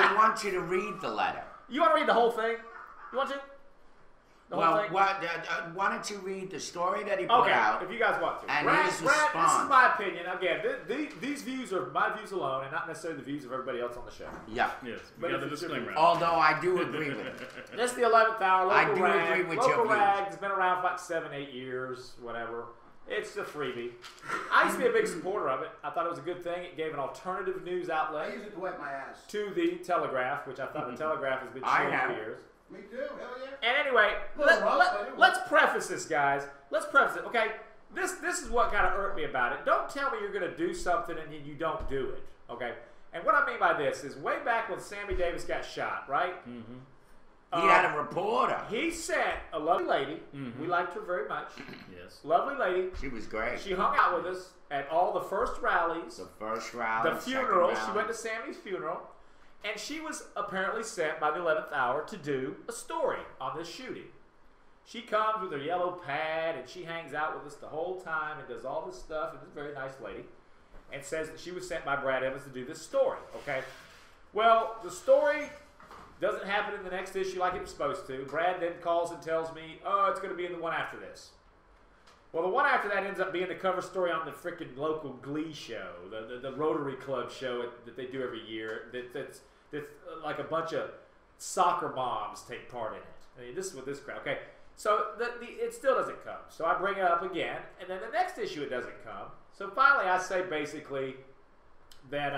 I want you to read the letter. You want to read the whole thing? You want to? Well, why don't you read the story that he put out? If you guys want to. And Brad, his response. This is my opinion. Again, these views are my views alone, and not necessarily the views of everybody else on the show. Yeah. Yes, we got the disclaimer. Although I do agree with it. This is the 11th hour. Local I do rag. agree with Local your rag views. has been around for like 7-8 years, whatever. It's a freebie. I used to be a big supporter of it. I thought it was a good thing. It gave an alternative news outlet. I use it to wipe my ass. To the Telegraph, which I thought the Telegraph has been showing for years. Me too, hell yeah. And anyway, let's preface this, guys. Let's preface it, okay? This is what kind of irked me about it. Don't tell me you're going to do something and then you don't do it, okay? And what I mean by this is way back when Sammy Davis got shot, right? Mm-hmm. He had a reporter. He sent a lovely lady. We liked her very much. Yes. Lovely lady. She was great. She hung out with us at all the first rallies. The first rally. The funeral. She went to Sammy's funeral. And she was apparently sent by the 11th hour to do a story on this shooting. She comes with her yellow pad and she hangs out with us the whole time and does all this stuff. And this is a very nice lady. And says that she was sent by Brad Evans to do this story. Okay. Well, the story doesn't happen in the next issue like it was supposed to. Brad then calls and tells me, oh, it's going to be in the one after this. Well, the one after that ends up being the cover story on the freaking local Glee show, the Rotary Club show that they do every year. That's like a bunch of soccer moms take part in it. I mean, this is what this crowd. Okay, so it still doesn't come. So I bring it up again, and then the next issue it doesn't come. So finally, I say basically that,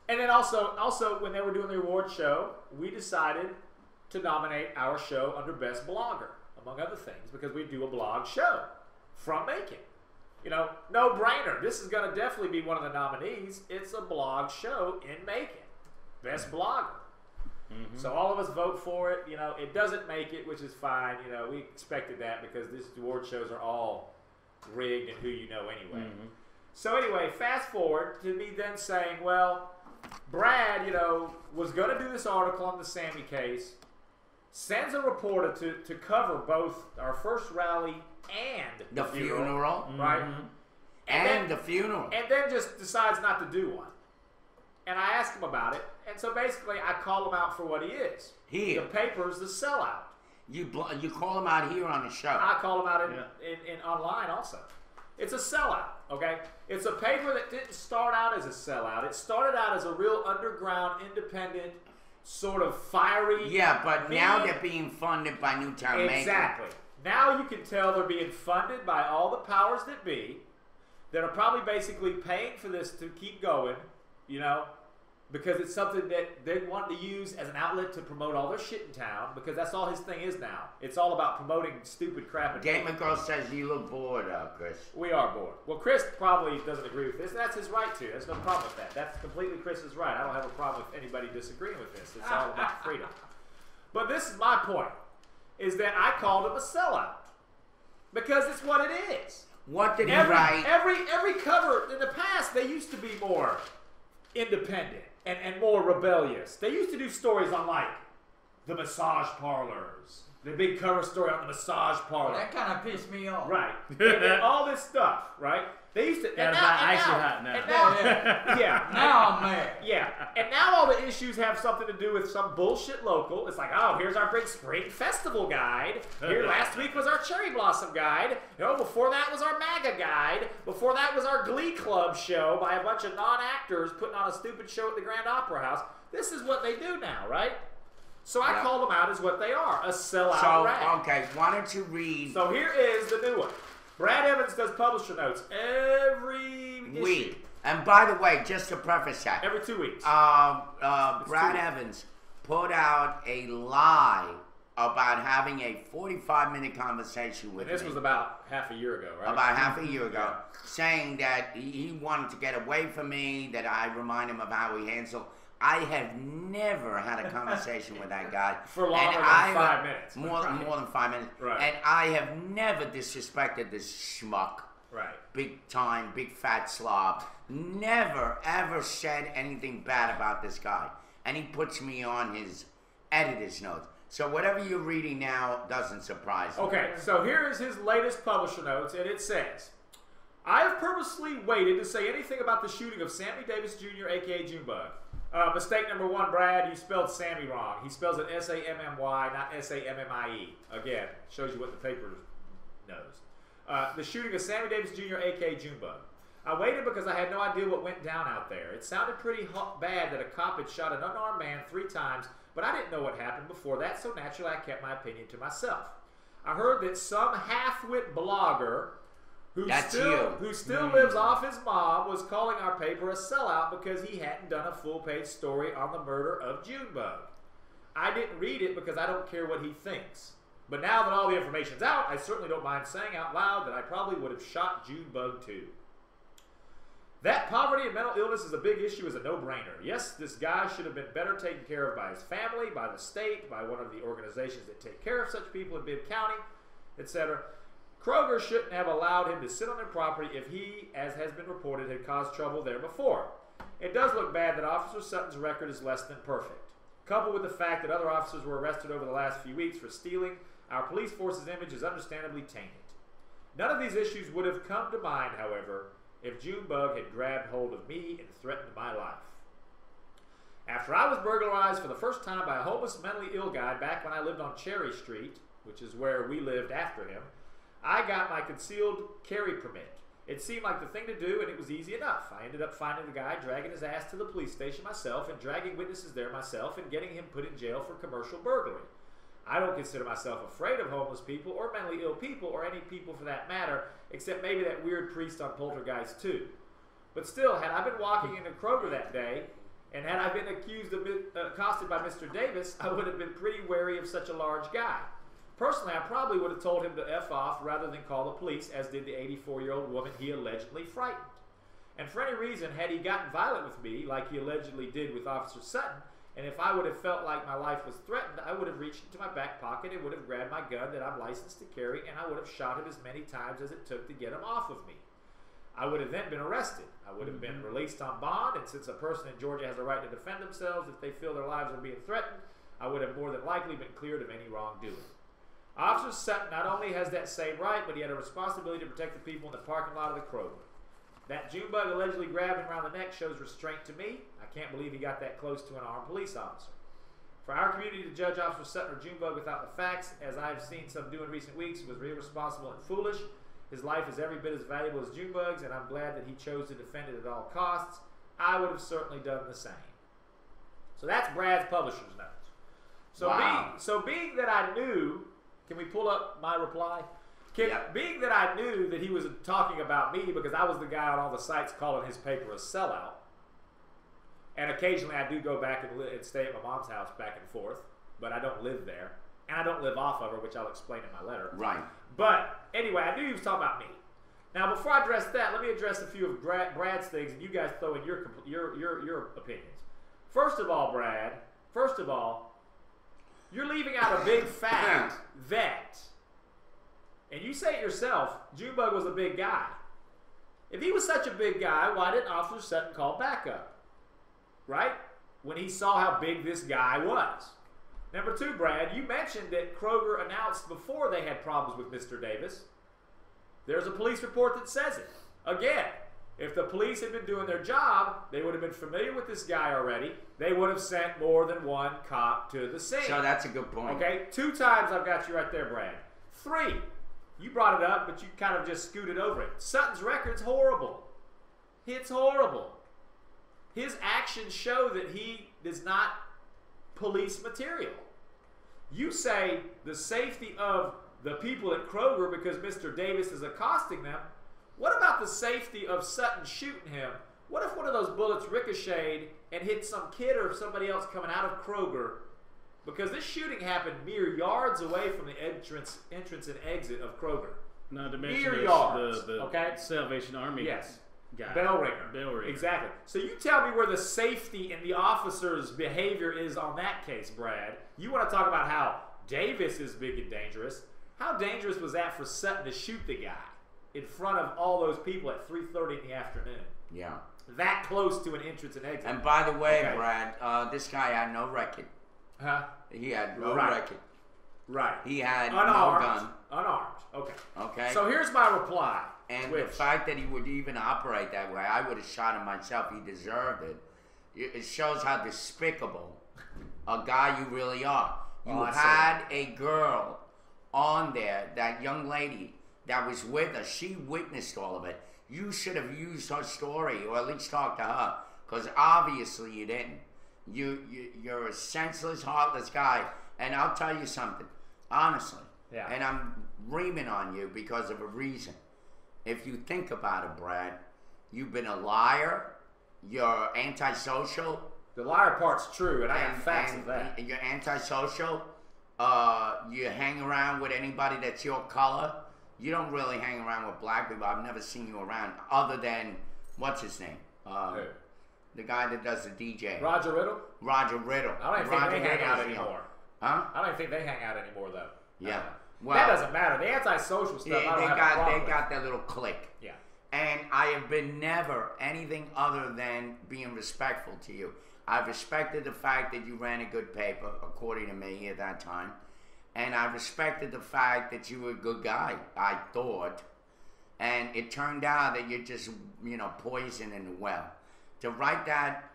and then also when they were doing the award show, we decided to nominate our show under Best Blogger, among other things, because we do a blog show from Macon. You know, no brainer. This is going to definitely be one of the nominees. It's a blog show in Macon. Best Blogger. So all of us vote for it. You know, it doesn't make it, which is fine. You know, we expected that because these award shows are all rigged and who you know anyway. So anyway, fast forward to me then saying, well, Brad, you know, was going to do this article on the Sammy case, sends a reporter to cover both our first rally and the funeral. Right? And the funeral. And then just decides not to do one. And I asked him about it, and so basically I call him out for what he is. Here. The paper's the sellout. You call him out here on the show. I call him out in online also. It's a sellout, okay? It's a paper that didn't start out as a sellout. It started out as a real underground, independent, sort of fiery... Yeah, but now they're being funded by Newtown Macon. Exactly. Now you can tell they're being funded by all the powers that be that are probably basically paying for this to keep going, you know, because it's something that they want to use as an outlet to promote all their shit in town, because that's all his thing is now. It's all about promoting stupid crap. Gamer Girl says you look bored, Chris. We are bored. Well, Chris probably doesn't agree with this, and that's his right to. There's no problem with that. That's completely Chris's right. I don't have a problem with anybody disagreeing with this. It's all about freedom. But this is my point, is that I called him a sellout. Because it's what it is. What did he write? Every cover in the past, they used to be more independent and more rebellious. They used to do stories on, like, the massage parlors. The big cover story on the massage parlor. That kind of pissed me off. Right. and all this stuff, right? They used to... Yeah, it's not icy hot now. Now I'm mad. Yeah. And now all the issues have something to do with some bullshit local. It's like, oh, here's our big spring festival guide. Here last week was our cherry blossom guide. You know, before that was our MAGA guide. Before that was our Glee Club show by a bunch of non-actors putting on a stupid show at the Grand Opera House. This is what they do now, right? So I call them out as what they are, a sellout rag. Okay, why don't you read... So here is the new one. Brad Evans does publisher notes every week. Issue. And by the way, just to preface that. Every 2 weeks. Brad Evans put out a lie about having a 45-minute conversation with me. This was about half a year ago, right? About half a year ago. Saying that he wanted to get away from me, that I remind him of how he handled... I have never had a conversation with that guy. For longer than 5 minutes. More than 5 minutes. Right. And I have never disrespected this schmuck. Right. Big time, big fat slob. Never, ever said anything bad about this guy. And he puts me on his editor's notes. So whatever you're reading now doesn't surprise me. Okay, so here is his latest publisher notes, and it says, I have purposely waited to say anything about the shooting of Sammy Davis Jr., a.k.a. Junebug. Mistake number 1, Brad, you spelled Sammy wrong. He spells it S-A-M-M-Y, not S-A-M-M-I-E. Again, shows you what the paper knows. The shooting of Sammy Davis Jr., a.k.a. Junebug. I waited because I had no idea what went down out there. It sounded pretty bad that a cop had shot an unarmed man 3 times, but I didn't know what happened before that, so naturally I kept my opinion to myself. I heard that some half-wit blogger who still lives off his mom was calling our paper a sellout because he hadn't done a full-page story on the murder of Junebug. I didn't read it because I don't care what he thinks. But now that all the information's out, I certainly don't mind saying out loud that I probably would have shot Junebug too. That poverty and mental illness is a big issue is a no-brainer. Yes, this guy should have been better taken care of by his family, by the state, by one of the organizations that take care of such people in Bibb County, etc. Kroger shouldn't have allowed him to sit on their property if he, as has been reported, had caused trouble there before. It does look bad that Officer Sutton's record is less than perfect. Coupled with the fact that other officers were arrested over the last few weeks for stealing, our police force's image is understandably tainted. None of these issues would have come to mind, however, if Junebug had grabbed hold of me and threatened my life. After I was burglarized for the first time by a homeless mentally ill guy back when I lived on Cherry Street, which is where we lived after him, I got my concealed carry permit. It seemed like the thing to do, and it was easy enough. I ended up finding the guy, dragging his ass to the police station myself, and dragging witnesses there myself, and getting him put in jail for commercial burglary. I don't consider myself afraid of homeless people or mentally ill people or any people for that matter, except maybe that weird priest on Poltergeist 2. But still, had I been walking into Kroger that day, and had I been accosted by Mr. Davis, I would have been pretty wary of such a large guy. Personally, I probably would have told him to F off rather than call the police, as did the 84-year-old woman he allegedly frightened. And for any reason, had he gotten violent with me, like he allegedly did with Officer Sutton, and if I would have felt like my life was threatened, I would have reached into my back pocket and would have grabbed my gun that I'm licensed to carry, and I would have shot him as many times as it took to get him off of me. I would have then been arrested. I would have been released on bond, and since a person in Georgia has a right to defend themselves if they feel their lives are being threatened, I would have more than likely been cleared of any wrongdoing. Officer Sutton not only has that same right, but he had a responsibility to protect the people in the parking lot of the Kroger. That Junebug allegedly grabbed him around the neck shows restraint to me. I can't believe he got that close to an armed police officer. For our community to judge Officer Sutton or Junebug without the facts, as I've seen some do in recent weeks, was irresponsible and foolish. His life is every bit as valuable as Junebug's, and I'm glad that he chose to defend it at all costs. I would have certainly done the same. So that's Brad's publisher's notes. So, wow. being that I knew, can we pull up my reply? Being that I knew that he was talking about me because I was the guy on all the sites calling his paper a sellout, and occasionally I do go back and stay at my mom's house back and forth, but I don't live there, and I don't live off of her, which I'll explain in my letter. Right. But anyway, I knew he was talking about me. Now, before I address that, let me address a few of Brad's things, and you guys throw in your opinions. First of all, Brad, you're leaving out a big fact that, and you say it yourself, Junebug was a big guy. If he was such a big guy, why didn't Officer Sutton call backup? Right? When he saw how big this guy was. Number 2, Brad, you mentioned that Kroger announced before they had problems with Mr. Davis. There's a police report that says it. Again, if the police had been doing their job, they would have been familiar with this guy already. They would have sent more than one cop to the scene. So that's a good point. Okay, 2 times I've got you right there, Brad. 3, you brought it up, but you kind of just scooted over it. Sutton's record's horrible. It's horrible. His actions show that he is not police material. You say the safety of the people at Kroger because Mr. Davis is accosting them. What about the safety of Sutton shooting him? What if one of those bullets ricocheted and hit some kid or somebody else coming out of Kroger? Because this shooting happened mere yards away from the entrance and exit of Kroger. Not to mention mere yards. the Salvation Army guy. Bell ringer. Exactly. So you tell me where the safety and the officer's behavior is on that case, Brad. You want to talk about how Davis is big and dangerous. How dangerous was that for Sutton to shoot the guy in front of all those people at 3:30 in the afternoon? Yeah. That close to an entrance and exit. And by the way, Brad, this guy had no record. Huh? He had no record. Right. He had unarmed, no gun. Unarmed. Okay. Okay. So here's my reply. And the fact that he would even operate that way, I would have shot him myself. He deserved it. it shows how despicable a guy you really are. You Oh, had a girl on there, that young lady that was with her. She witnessed all of it. You should have used her story, or at least talked to her, because obviously you didn't. You're a senseless, heartless guy, and I'll tell you something, honestly. Yeah. And I'm reaming on you because of a reason. If you think about it, Brad, you've been a liar. You're antisocial. The liar part's true, and I have facts of that. You're antisocial. You hang around with anybody that's your color. You don't really hang around with black people. I've never seen you around other than, what's his name? Who? The guy that does the DJ. Roger Riddle? Roger Riddle. I don't even Roger think they hang out Riddle's, anymore. Huh? I don't think they hang out anymore, though. Yeah. Well, that doesn't matter. The antisocial stuff, I don't have a problem They with. got their little clique. Yeah. And I have been never anything other than being respectful to you. I've respected the fact that you ran a good paper, according to me at that time. And I respected the fact that you were a good guy, I thought. And it turned out that you're just, poison in the well. To write that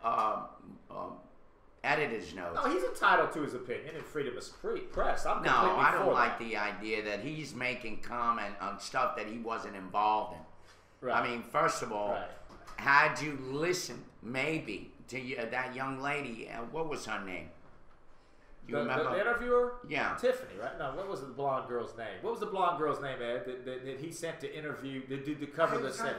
editor's note. No, he's entitled to his opinion and freedom of press. I'm No, completely I don't for like that. the idea that he's making comment on stuff that he wasn't involved in. Right. I mean, first of all, Right. had you listened maybe to that young lady, what was her name? You remember? The interviewer? Yeah. Tiffany, right? No, what was the blonde girl's name? What was the blonde girl's name, Ed, that he sent to interview, to cover the set?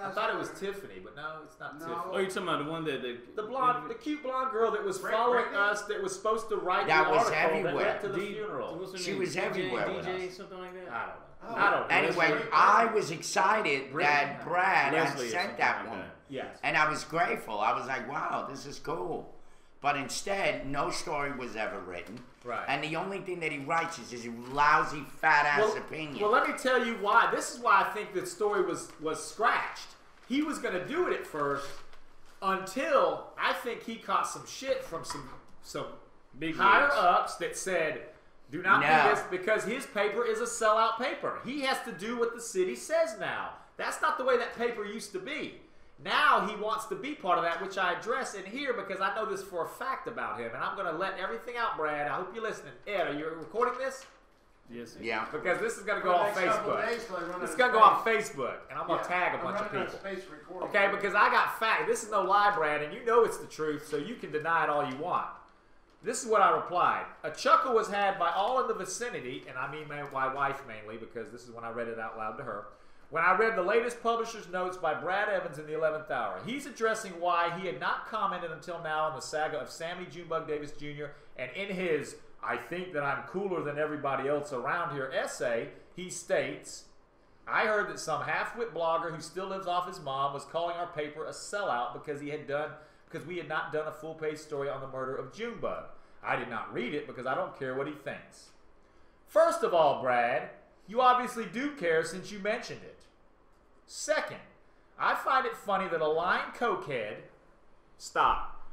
I thought it was Tiffany, but no, it's not Tiffany. Oh, you're talking about the one that The cute blonde girl that was following us, that was supposed to write That the was article that everywhere. led to the funeral. What's her She name? was everywhere with DJ, us. something like that. I don't know. Oh. I don't know. Anyway, I was excited that Brad had Leslie or sent something that like woman. Yes. And I was grateful. I was like, wow, this is cool. But instead, no story was ever written. Right. And the only thing that he writes is his lousy, fat-ass opinion. Well, let me tell you why. This is why I think the story was scratched. He was going to do it at first until I think he caught some shit from some Big higher wigs. ups that said, do not No. do this because his paper is a sellout paper. He has to do what the city says now. That's not the way that paper used to be. Now he wants to be part of that, which I address in here because I know this for a fact about him. And I'm going to let everything out, Brad. I hope you're listening. Ed, are you recording this? Yes. Yeah. Because this is going to go on Facebook. This It's is going to go on Facebook. And I'm going to tag a bunch of people. Okay, because I got fact. This is no lie, Brad, and you know it's the truth, so you can deny it all you want. This is what I replied. A chuckle was had by all in the vicinity, and I mean my wife mainly, because this is when I read it out loud to her, when I read the latest publisher's notes by Brad Evans in the 11th hour. He's addressing why he had not commented until now on the saga of Sammy Junebug Davis Jr., and in his I think that I'm cooler than everybody else around here essay, he states, I heard that some half-wit blogger who still lives off his mom was calling our paper a sellout because we had not done a full-page story on the murder of Junebug. I did not read it because I don't care what he thinks. First of all, Brad, you obviously do care since you mentioned it. Second, I find it funny that a lying cokehead... Stop.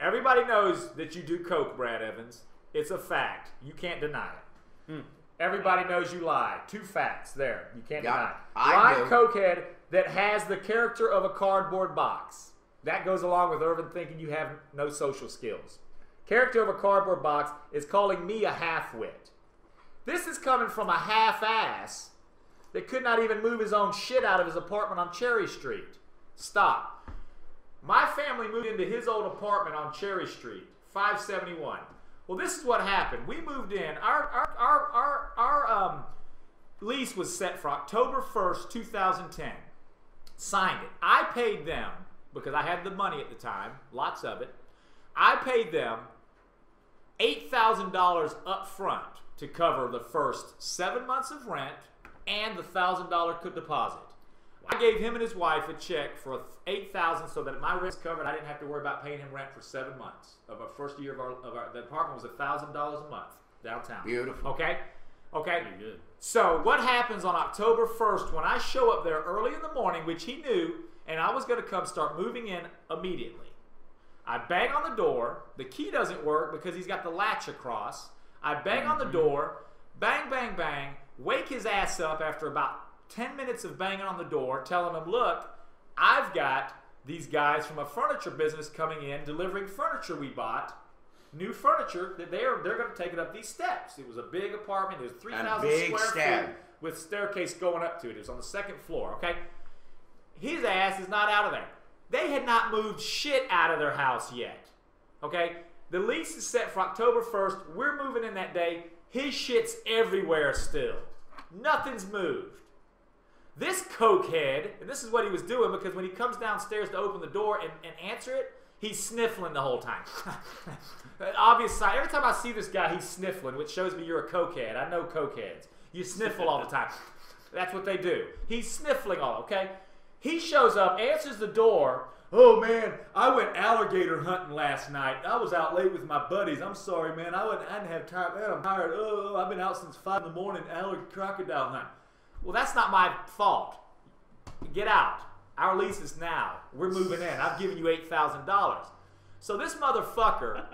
Everybody knows that you do coke, Brad Evans. It's a fact. You can't deny it. Everybody knows you lie. 2 facts there. You can't deny it. Lying cokehead that has the character of a cardboard box. That goes along with Irvin thinking you have no social skills. Character of a cardboard box is calling me a half-wit. This is coming from a half-ass that could not even move his own shit out of his apartment on Cherry Street. Stop. My family moved into his old apartment on Cherry Street, 571. Well, this is what happened. We moved in. Our lease was set for October 1st, 2010. Signed it. I paid them, because I had the money at the time, lots of it. I paid them $8,000 up front to cover the first 7 months of rent and the $1,000 deposit. I gave him and his wife a check for $8,000 so that my rent's covered. I didn't have to worry about paying him rent for 7 months of our first year the apartment was $1,000 a month downtown. Beautiful. Okay. Pretty good. So what happens on October 1st when I show up there early in the morning, which he knew, and I was going to come start moving in immediately. I bang on the door. The key doesn't work because he's got the latch across. I bang on the door. Bang, bang, bang. Wake his ass up after about 10 minutes of banging on the door, telling him, look, I've got these guys from a furniture business coming in, delivering furniture we bought, new furniture, that they're going to take it up these steps. It was a big apartment. It was 3,000 square feet with staircase going up to it. It was on the second floor, okay? His ass is not out of there. They had not moved shit out of their house yet, okay? The lease is set for October 1st. We're moving in that day. His shit's everywhere still. Nothing's moved. This cokehead, and this is what he was doing, because when he comes downstairs to open the door and answer it, he's sniffling the whole time. Obvious sign. Every time I see this guy, he's sniffling, which shows me you're a cokehead. I know cokeheads. You sniffle all the time. That's what they do. He's sniffling all, okay? He shows up, answers the door. Oh, man, I went alligator hunting last night. I was out late with my buddies. I'm sorry, man. I didn't have time. Man, I'm tired. Oh, I've been out since 5 in the morning crocodile hunting. Well, that's not my fault. Get out. Our lease is now. We're moving in. I've given you $8,000. So this motherfucker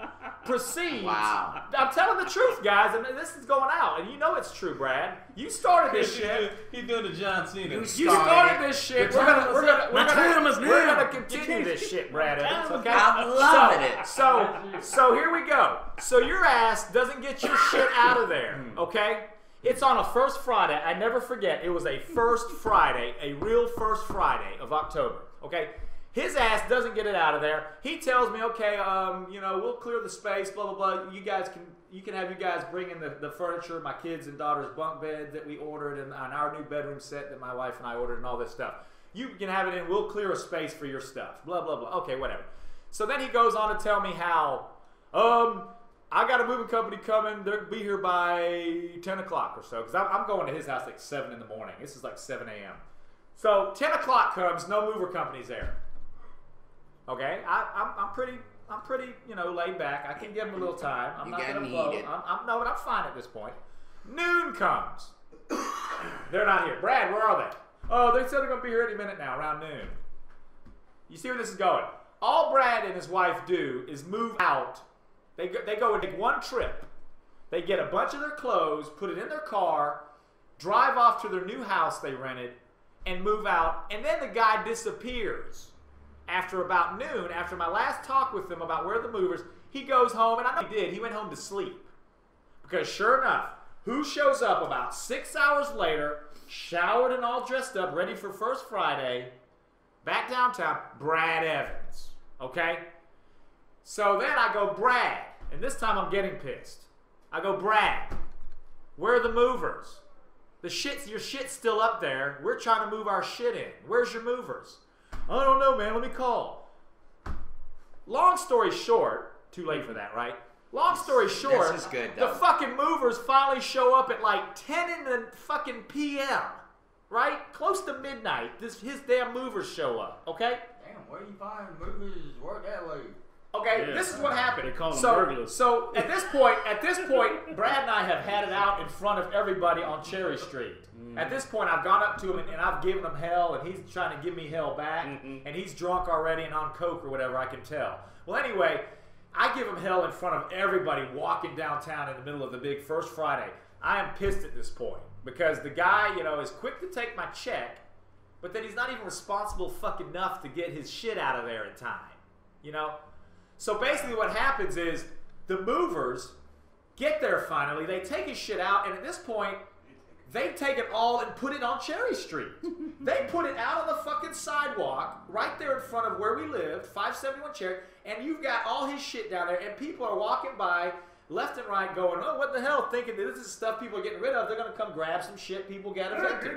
proceeds. Wow. I'm telling the truth, guys. I mean, this is going out. And you know it's true, Brad. You started this shit. He's doing the John Cena. You started this shit. We're gonna continue this shit, Brad Evans. Okay. I'm loving it. So here we go. So your ass doesn't get your shit out of there. Okay. It's on a first Friday. I never forget. It was a first Friday, a real first Friday of October. Okay. His ass doesn't get it out of there. He tells me, okay, we'll clear the space, blah, blah, blah. You can have you guys bring in the furniture, my kids' and daughters' bunk beds that we ordered, and our new bedroom set that my wife and I ordered, and all this stuff. You can have it in. We'll clear a space for your stuff. Blah, blah, blah. Okay, whatever. So then he goes on to tell me how, I got a moving company coming. They'll be here by 10 o'clock or so, because I'm going to his house like 7 in the morning. This is like 7 a.m. So 10 o'clock comes, no mover company's there. Okay, I'm pretty laid back. I can give them a little time. I'm not gonna blow. But I'm fine at this point. Noon comes. They're not here. Brad, where are they? Oh, they said they're gonna be here any minute now, around noon. You see where this is going? All Brad and his wife do is move out. They go and take one trip. They get a bunch of their clothes, put it in their car, drive off to their new house they rented, and move out. And then the guy disappears. After about noon, after my last talk with him about where the movers, he goes home, and I know he did. He went home to sleep. Because sure enough, who shows up about 6 hours later, showered and all dressed up, ready for First Friday, back downtown? Brad Evans. Okay? So then I go, Brad, and this time I'm getting pissed. I go, Brad, where are the movers? Your shit's still up there. We're trying to move our shit in. Where's your movers? I don't know, man. Let me call. Long story short, too late for that, right? Long story short, this is good, the though. fucking movers finally show up at like 10 in the fucking p.m., right? Close to midnight, his damn movers show up, okay? Damn, where you find movers work that late? Okay, Yeah. this is what happened. They call them burglars. So at this point, Brad and I have had it out in front of everybody on Cherry Street. At this point, I've gone up to him and I've given him hell, and he's trying to give me hell back, and he's drunk already and on coke or whatever, I can tell. Well, anyway, I give him hell in front of everybody walking downtown in the middle of the big First Friday. I am pissed at this point because the guy, is quick to take my check, but then he's not even responsible fucking enough to get his shit out of there in time, So basically what happens is the movers get there finally, they take his shit out, and at this point, they take it all and put it on Cherry Street. They put it out on the fucking sidewalk, right there in front of where we lived, 571 Cherry, and you've got all his shit down there, and people are walking by left and right going, oh, what the hell, thinking that this is stuff people are getting rid of. They're going to come grab some shit people got evicted.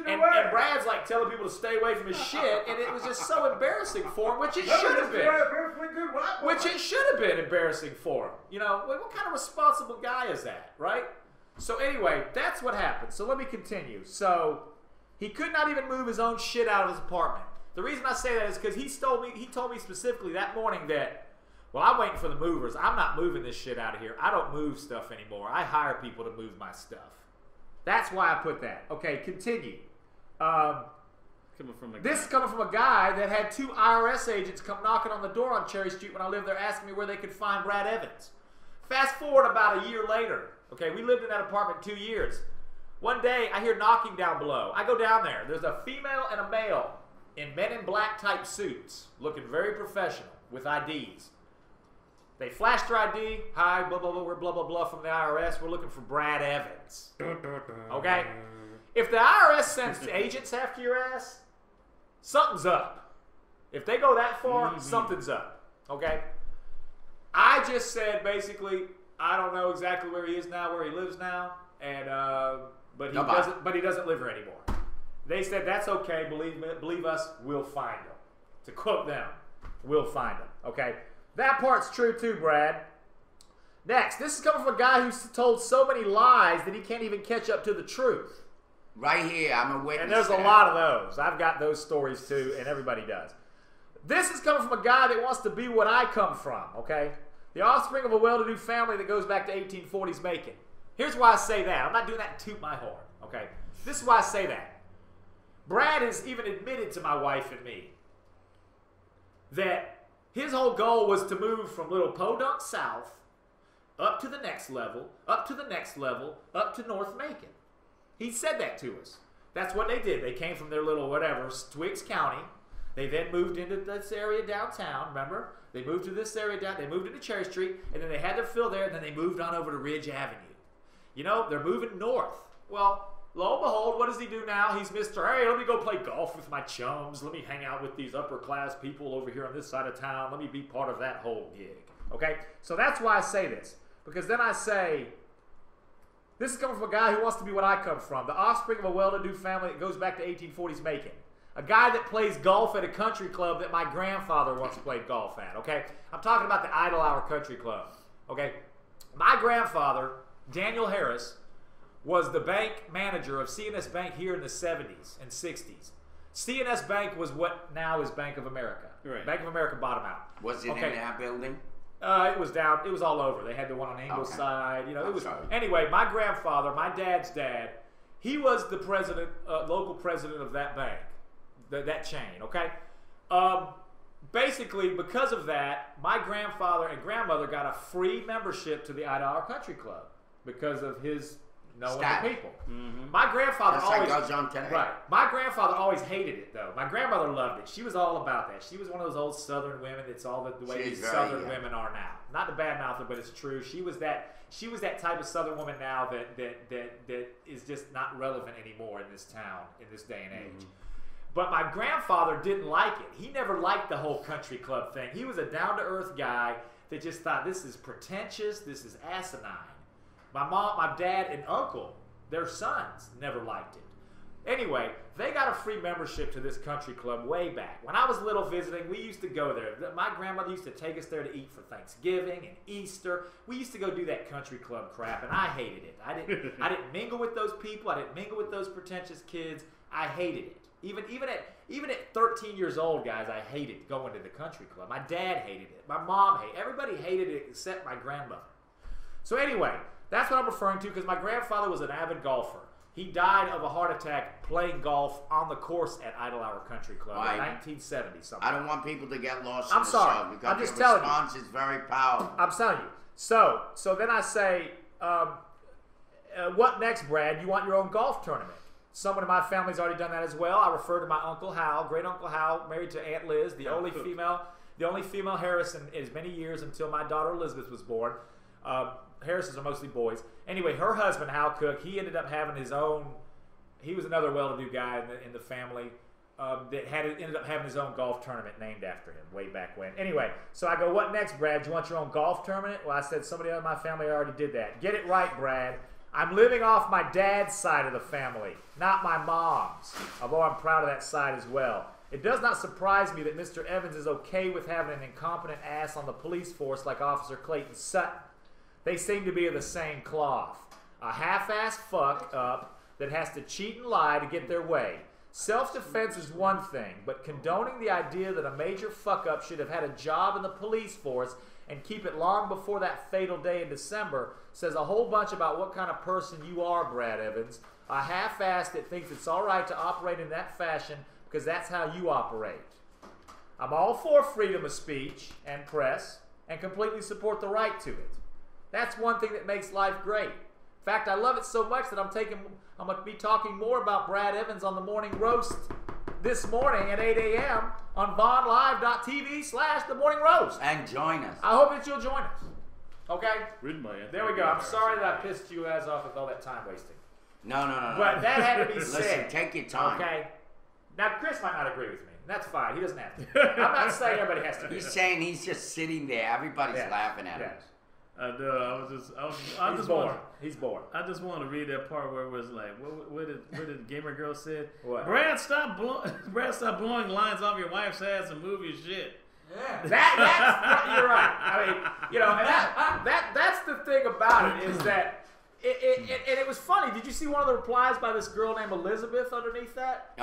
And Brad's like telling people to stay away from his shit, and it was just so embarrassing for him, which it should have been. Which it should have been embarrassing for him. What kind of responsible guy is that, right? So anyway, that's what happened. So let me continue. So he could not even move his own shit out of his apartment. The reason I say that is because he told me specifically that morning that, well, I'm waiting for the movers. I'm not moving this shit out of here. I don't move stuff anymore. I hire people to move my stuff. That's why I put that. Okay, continue. This is coming from a guy that had 2 IRS agents come knocking on the door on Cherry Street when I lived there asking me where they could find Brad Evans. Fast forward about a year later. Okay, we lived in that apartment 2 years. One day, I hear knocking down below. I go down there. There's a female and a male in Men in Black type suits, looking very professional with IDs. They flashed their ID. Hi, blah, blah, blah, we're blah, blah, blah from the IRS. We're looking for Brad Evans. Okay? If the IRS sends agents after your ass, something's up. If they go that far, something's up. Okay? I just said, basically, I don't know exactly where he is now, where he lives now, and but he doesn't live here anymore. They said, that's okay, believe us, we'll find him. To quote them, we'll find him. Okay? That part's true too, Brad. Next, this is coming from a guy who's told so many lies that he can't even catch up to the truth. Right here, I'm a witness. And there's a lot of those. I've got those stories too, and everybody does. This is coming from a guy that wants to be what I come from, okay? The offspring of a well-to-do family that goes back to 1840s Macon. Here's why I say that. I'm not doing that to toot my horn, okay? This is why I say that. Brad has even admitted to my wife and me that his whole goal was to move from little Podunk South up to the next level, up to the next level, up to North Macon. He said that to us. That's what they did. They came from their little whatever, Twiggs County. They then moved into this area downtown, remember? They moved to this area down, they moved into Cherry Street, and then they had their fill there, and then they moved on over to Ridge Avenue. You know, they're moving north. Well, lo and behold, what does he do now? He's Mr. Hey, let me go play golf with my chums. Let me hang out with these upper class people over here on this side of town. Let me be part of that whole gig. Okay? So that's why I say this. Because then I say, this is coming from a guy who wants to be what I come from. The offspring of a well-to-do family that goes back to 1840s Macon. A guy that plays golf at a country club that my grandfather once played golf at. Okay? I'm talking about the Idle Hour Country Club. Okay? My grandfather, Daniel Harris, was the bank manager of C&S Bank here in the 70s and 60s. C&S Bank was what now is Bank of America. Right. Bank of America bought him out. Was it in that building? It was down. It was all over. They had the one on Ingleside. You know, it was. Anyway, my grandfather, my dad's dad, he was the president, local president of that bank, that chain. Okay. Basically, because of that, my grandfather and grandmother got a free membership to the Idaho Country Club because of his knowing the people. My grandfather always goes on today. Right. My grandfather always hated it though. My grandmother loved it. She was all about that. She was one of those old Southern women. It's all the way these Southern women are now. Not the bad mouth, but it's true. She was that type of Southern woman now that is just not relevant anymore in this town in this day and age. But my grandfather didn't like it. He never liked the whole country club thing. He was a down-to-earth guy that just thought this is pretentious, this is asinine. My mom, my dad, and uncle, their sons, never liked it. Anyway, they got a free membership to this country club way back. When I was little visiting, we used to go there. My grandmother used to take us there to eat for Thanksgiving and Easter. We used to go do that country club crap, and I hated it. I didn't mingle with those people. I didn't mingle with those pretentious kids. I hated it. Even at 13 years old, guys, I hated going to the country club. My dad hated it. My mom hated it. Everybody hated it except my grandmother. So anyway, that's what I'm referring to because my grandfather was an avid golfer. He died of a heart attack playing golf on the course at Idle Hour Country Club in 1970 something. I don't want people to get lost I'm in the sorry. show because I'm just your telling response is very powerful. I'm telling you. So then I say, what next, Brad? You want your own golf tournament? Someone in my family's already done that as well. I refer to my Uncle Hal, great Uncle Hal, married to Aunt Liz, the only female Harris in as many years until my daughter Elizabeth was born. Harrises are mostly boys. Anyway, her husband, Hal Cook, he ended up having his own. He was another well-to-do guy in the family that ended up having his own golf tournament named after him way back when. Anyway, so I go, what next, Brad? Do you want your own golf tournament? Well, I said somebody in my family already did that. Get it right, Brad. I'm living off my dad's side of the family, not my mom's, although I'm proud of that side as well. It does not surprise me that Mr. Evans is okay with having an incompetent ass on the police force like Officer Clayton Sutton. They seem to be of the same cloth. A half-ass fuck up that has to cheat and lie to get their way. Self-defense is one thing, but condoning the idea that a major fuck-up should have had a job in the police force and keep it long before that fatal day in December says a whole bunch about what kind of person you are, Brad Evans. A half-ass that thinks it's all right to operate in that fashion because that's how you operate. I'm all for freedom of speech and press and completely support the right to it. That's one thing that makes life great. In fact, I love it so much that I'm going to be talking more about Brad Evans on the morning roast this morning at 8 a.m. on VonLive.tv/The Morning Roast. And join us. I hope that you'll join us. Okay? Read my There we go. I'm sorry that I pissed you guys off with all that time wasting. No. But that had to be said. Listen, take your time. Okay? Now, Chris might not agree with me. That's fine. He doesn't have to. I'm not saying everybody has to. He's saying he's just sitting there. Everybody's laughing at him. Yes. I do. He's bored. He's bored. I just want to read that part where it was like, what did Gamer Girl said? What? Brad, stop blowing lines off your wife's ass and move your shit. Yeah. You're right. I mean, you know, and that's the thing about it is that it was funny. Did you see one of the replies by this girl named Elizabeth underneath that?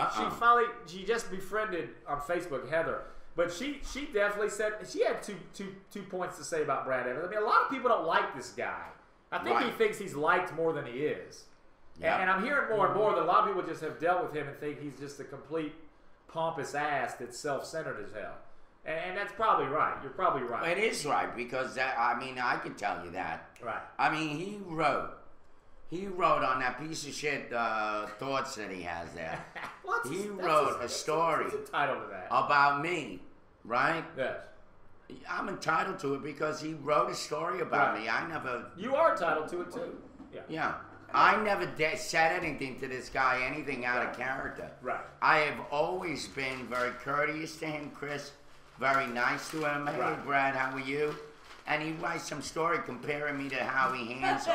She just befriended on Facebook Heather. But she definitely said she had two points to say about Brad Evans. I mean, a lot of people don't like this guy. I think he thinks he's liked more than he is. Yep. And I'm hearing more and more that a lot of people just have dealt with him and think he's just a complete pompous ass that's self-centered as hell. And that's probably right. You're probably right. It is right because I can tell you that. Right. I mean, he wrote on that piece of shit thoughts that he has there. He wrote a story entitled to that. about me, right? Yes. I'm entitled to it because he wrote a story about me. I never. You are entitled to it too. Yeah. Yeah. I never said anything to this guy, anything out of character. Right. I have always been very courteous to him, Chris. Very nice to him. Hey, Right. Brad, how are you? And he writes some story comparing me to Howie Hansel.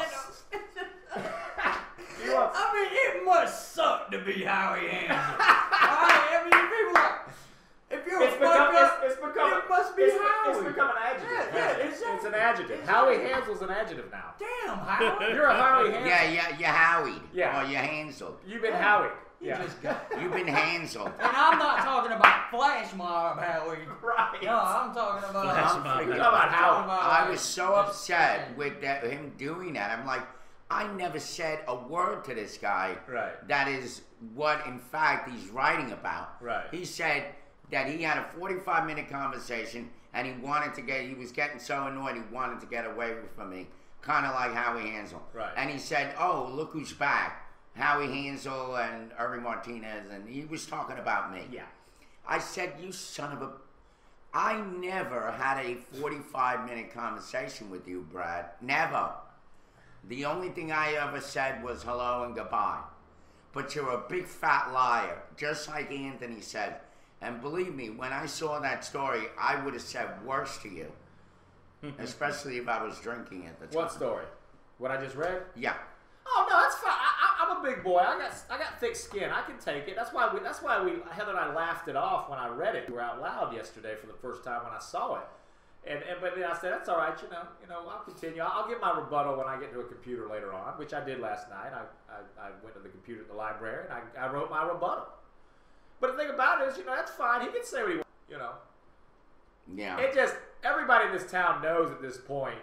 I mean, it must suck to be Howie Hansel. I mean, people like, if you're a fuck up, it must be Howie. It's become an adjective. Yeah, It's an adjective. Howie Hansel's an adjective now. Damn, Howie. You're a Howie Hansel. Yeah, you're Howied. Yeah. Or you're Hanseled. You've been Howie. You Yeah. just got. You've been Hanseled. And I'm not talking about Flash Mob Howie. Right. No, I'm talking about. Flash I'm mob. freaking How about Howie? I was so upset with him doing that. I'm like, I never said a word to this guy. Right. That is what, in fact, he's writing about. Right. He said that he had a 45-minute conversation and he was getting so annoyed he wanted to get away from me, kind of like Howie Hansel. Right. And he said, oh, look who's back. Howie Hansel and Irving Martinez, and he was talking about me. Yeah. I said, you son of a... I never had a 45-minute conversation with you, Brad. Never. The only thing I ever said was hello and goodbye. But you're a big fat liar, just like Anthony said. And believe me, when I saw that story, I would have said worse to you. Especially if I was drinking at the time. What story? What I just read? Yeah. Oh no, that's fine. I'm a big boy. I got thick skin. I can take it. That's why Heather and I laughed it off when I read it. We were out loud yesterday for the first time when I saw it. But then I said, that's all right, you know, I'll continue. I'll get my rebuttal when I get to a computer later on, which I did last night. I went to the computer at the library and I wrote my rebuttal. But the thing about it is, that's fine. He can say what he wants, Yeah. It just, everybody in this town knows at this point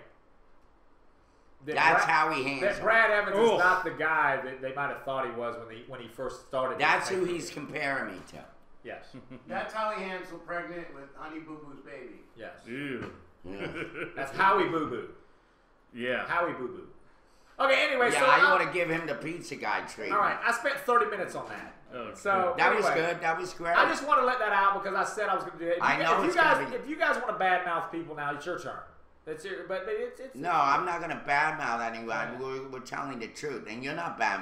That's Howie Hansel. that Brad Evans is not the guy that they might have thought he was when he first started. That's who he's comparing me to. Yes. That's Howie Hansel pregnant with Honey Boo Boo's baby. Yes. Ew. Yeah. That's Howie Boo Boo. Yeah. Howie Boo Boo. Okay, anyway, Yeah, so I want to give him the pizza guy treatment. all right, I spent 30 minutes on that. Oh, So That was anyway, good. That was great. I just want to let that out because I said I was going to do it. If you guys want to badmouth people now, it's your turn. But it's No, I'm not going to badmouth anyone. We're telling the truth. And you're not badmouthing.